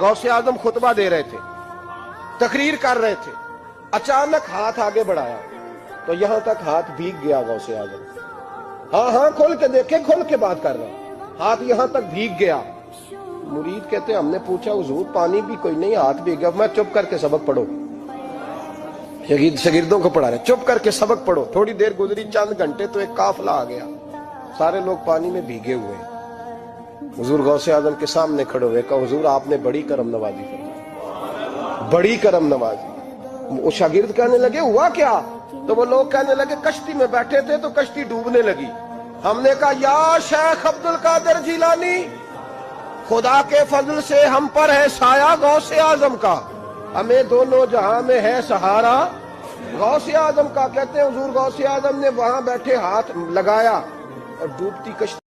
गौसे आजम खुतबा दे रहे थे, तकरीर कर रहे थे, अचानक हाथ आगे बढ़ाया तो यहां तक हाथ भीग गया गौसे आजम। हाँ हाँ खोल के देखे, खोल के बात कर रहा हूं, हाथ यहां तक भीग गया। मुरीद कहते हमने पूछा हुजूर पानी भी कोई नहीं, हाथ भीग गया। मैं चुप करके सबक पढ़ो, शागिर्दों को पढ़ा रहे, चुप करके सबक पढ़ो। थोड़ी देर गुजरी, चंद घंटे तो एक काफला आ गया, सारे लोग पानी में भीगे हुए। हुजूर गौसे आजम के सामने खड़े हुए, कहा हुजूर आपने बड़ी करम नवाजी फरमाई, बड़ी करम नवाजी। वो शागिर्द कहने लगे हुआ क्या? तो वो लोग कहने लगे कश्ती में बैठे थे तो कश्ती डूबने लगी। हमने कहा या शेख अब्दुल कादिर जिलानी, खुदा के फजल से हम पर है साया गौसे आजम का, हमें दोनों जहां में है सहारा गौसे आजम का। कहते हैं हुजूर गौसे आजम ने वहां बैठे हाथ लगाया और डूबती कश्ती